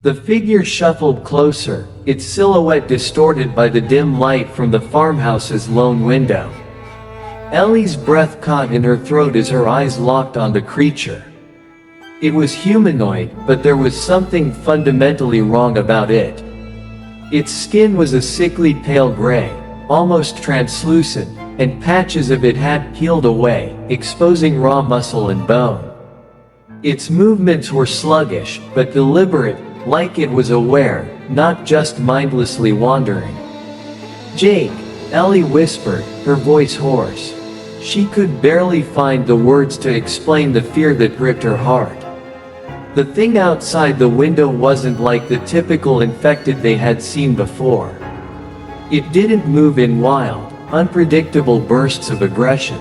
The figure shuffled closer, its silhouette distorted by the dim light from the farmhouse's lone window. Ellie's breath caught in her throat as her eyes locked on the creature. It was humanoid, but there was something fundamentally wrong about it. Its skin was a sickly pale gray, almost translucent, and patches of it had peeled away, exposing raw muscle and bone. Its movements were sluggish, but deliberate, like it was aware, not just mindlessly wandering. "Jake," Ellie whispered, her voice hoarse. She could barely find the words to explain the fear that gripped her heart. The thing outside the window wasn't like the typical infected they had seen before. It didn't move in wild, unpredictable bursts of aggression.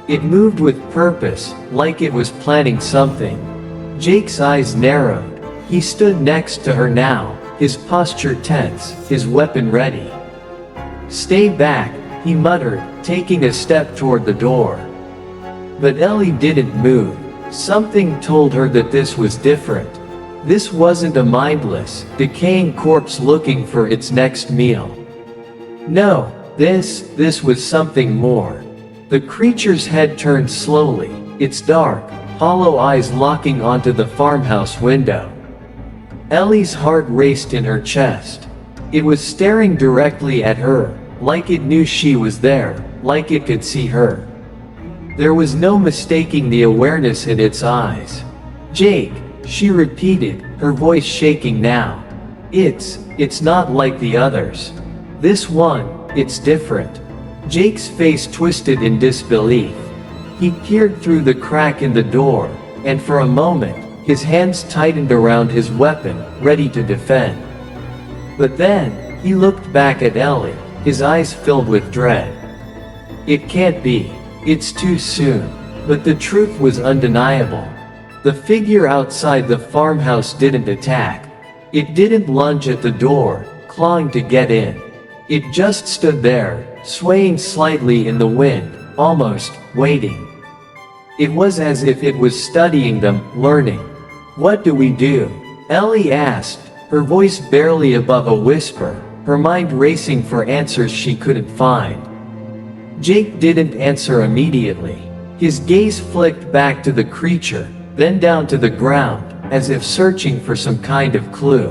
It moved with purpose, like it was planning something. Jake's eyes narrowed. He stood next to her now, his posture tense, his weapon ready. "Stay back," he muttered, taking a step toward the door. But Ellie didn't move. Something told her that this was different. This wasn't a mindless, decaying corpse looking for its next meal. No, this was something more. The creature's head turned slowly, its dark, hollow eyes locking onto the farmhouse window. Ellie's heart raced in her chest. It was staring directly at her, like it knew she was there, like it could see her. There was no mistaking the awareness in its eyes. "Jake," she repeated, her voice shaking now. It's not like the others. This one, it's different." Jake's face twisted in disbelief. He peered through the crack in the door, and for a moment, his hands tightened around his weapon, ready to defend. But then, he looked back at Ellie, his eyes filled with dread. "It can't be. It's too soon." But the truth was undeniable. The figure outside the farmhouse didn't attack. It didn't lunge at the door, clawing to get in. It just stood there, swaying slightly in the wind, almost waiting. It was as if it was studying them, learning. "What do we do?" Ellie asked, her voice barely above a whisper, her mind racing for answers she couldn't find. Jake didn't answer immediately. His gaze flicked back to the creature, then down to the ground, as if searching for some kind of clue.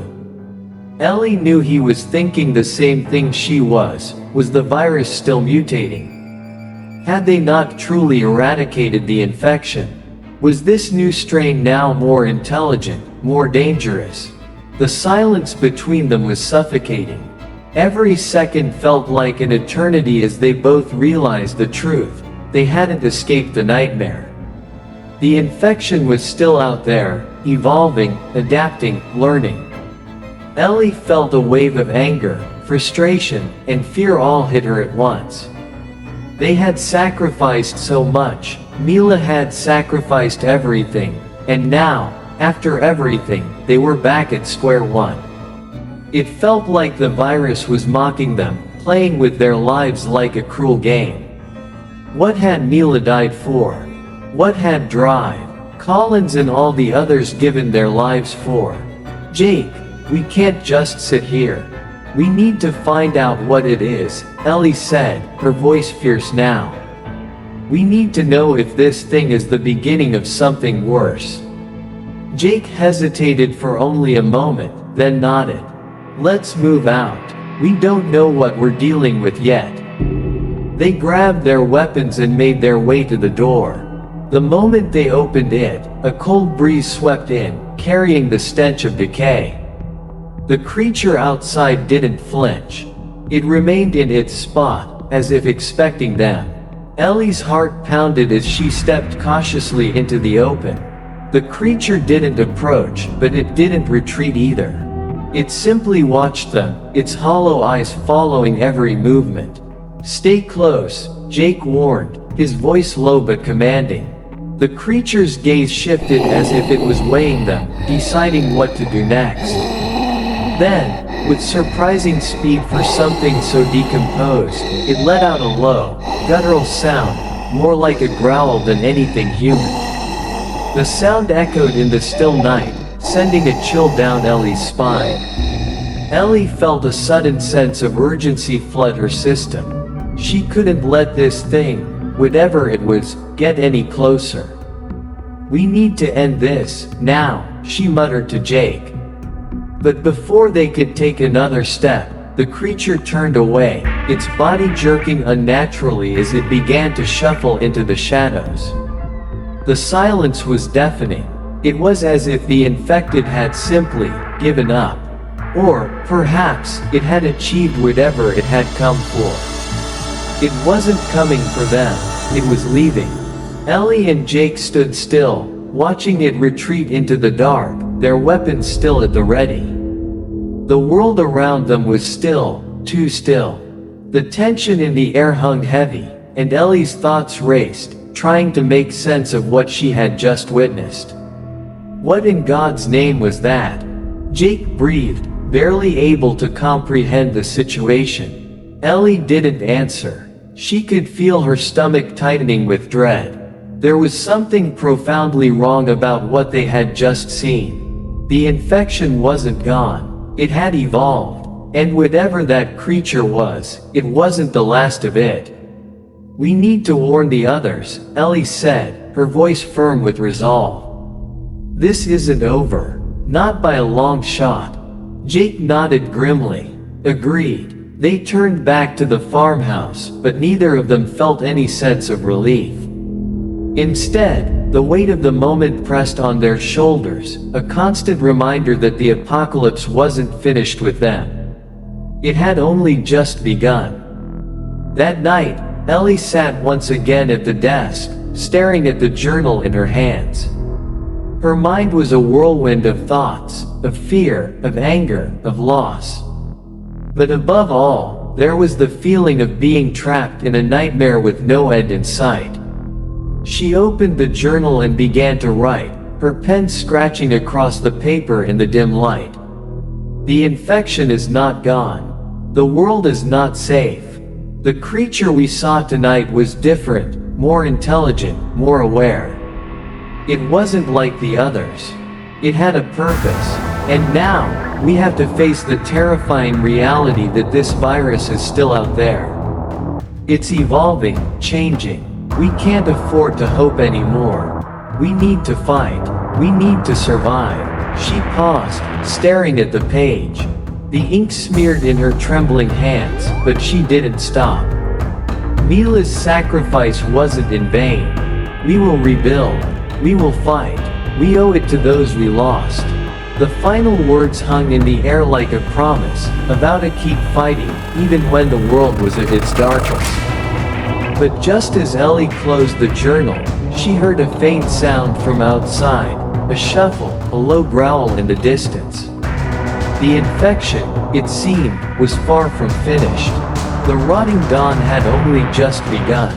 Ellie knew he was thinking the same thing she was the virus still mutating? Had they not truly eradicated the infection? Was this new strain now more intelligent, more dangerous? The silence between them was suffocating. Every second felt like an eternity as they both realized the truth. They hadn't escaped the nightmare. The infection was still out there, evolving, adapting, learning. Ellie felt a wave of anger, frustration, and fear all hit her at once. They had sacrificed so much. Mila had sacrificed everything, and now, after everything, they were back at square one. It felt like the virus was mocking them, playing with their lives like a cruel game. What had Mila died for? What had Drive, Collins and all the others given their lives for? "Jake, we can't just sit here. We need to find out what it is," Ellie said, her voice fierce now. "We need to know if this thing is the beginning of something worse." Jake hesitated for only a moment, then nodded. "Let's move out. We don't know what we're dealing with yet." They grabbed their weapons and made their way to the door. The moment they opened it, a cold breeze swept in, carrying the stench of decay. The creature outside didn't flinch. It remained in its spot, as if expecting them. Ellie's heart pounded as she stepped cautiously into the open. The creature didn't approach, but it didn't retreat either. It simply watched them, its hollow eyes following every movement. "Stay close," Jake warned, his voice low but commanding. The creature's gaze shifted as if it was weighing them, deciding what to do next. Then, with surprising speed for something so decomposed, it let out a low, guttural sound, more like a growl than anything human. The sound echoed in the still night, sending a chill down Ellie's spine. Ellie felt a sudden sense of urgency flood her system. She couldn't let this thing, whatever it was, get any closer. "We need to end this, now," she muttered to Jake. But before they could take another step, the creature turned away, its body jerking unnaturally as it began to shuffle into the shadows. The silence was deafening. It was as if the infected had simply given up. Or, perhaps, it had achieved whatever it had come for. It wasn't coming for them, it was leaving. Ellie and Jake stood still, watching it retreat into the dark, their weapons still at the ready. The world around them was still, too still. The tension in the air hung heavy, and Ellie's thoughts raced, trying to make sense of what she had just witnessed. What in God's name was that? Jake breathed, barely able to comprehend the situation. Ellie didn't answer. She could feel her stomach tightening with dread. There was something profoundly wrong about what they had just seen. The infection wasn't gone. It had evolved. And whatever that creature was, it wasn't the last of it. "We need to warn the others," Ellie said, her voice firm with resolve. "This isn't over. Not by a long shot." Jake nodded grimly. Agreed. They turned back to the farmhouse, but neither of them felt any sense of relief. Instead, the weight of the moment pressed on their shoulders, a constant reminder that the apocalypse wasn't finished with them. It had only just begun. That night, Ellie sat once again at the desk, staring at the journal in her hands. Her mind was a whirlwind of thoughts, of fear, of anger, of loss. But above all, there was the feeling of being trapped in a nightmare with no end in sight. She opened the journal and began to write, her pen scratching across the paper in the dim light. The infection is not gone. The world is not safe. The creature we saw tonight was different, more intelligent, more aware. It wasn't like the others. It had a purpose. And now, we have to face the terrifying reality that this virus is still out there. It's evolving, changing. We can't afford to hope anymore. We need to fight. We need to survive. She paused, staring at the page. The ink smeared in her trembling hands, but she didn't stop. Mila's sacrifice wasn't in vain. We will rebuild. We will fight. We owe it to those we lost. The final words hung in the air like a promise, a vow to keep fighting, even when the world was at its darkest. But just as Ellie closed the journal, she heard a faint sound from outside, a shuffle, a low growl in the distance. The infection, it seemed, was far from finished. The rotting dawn had only just begun.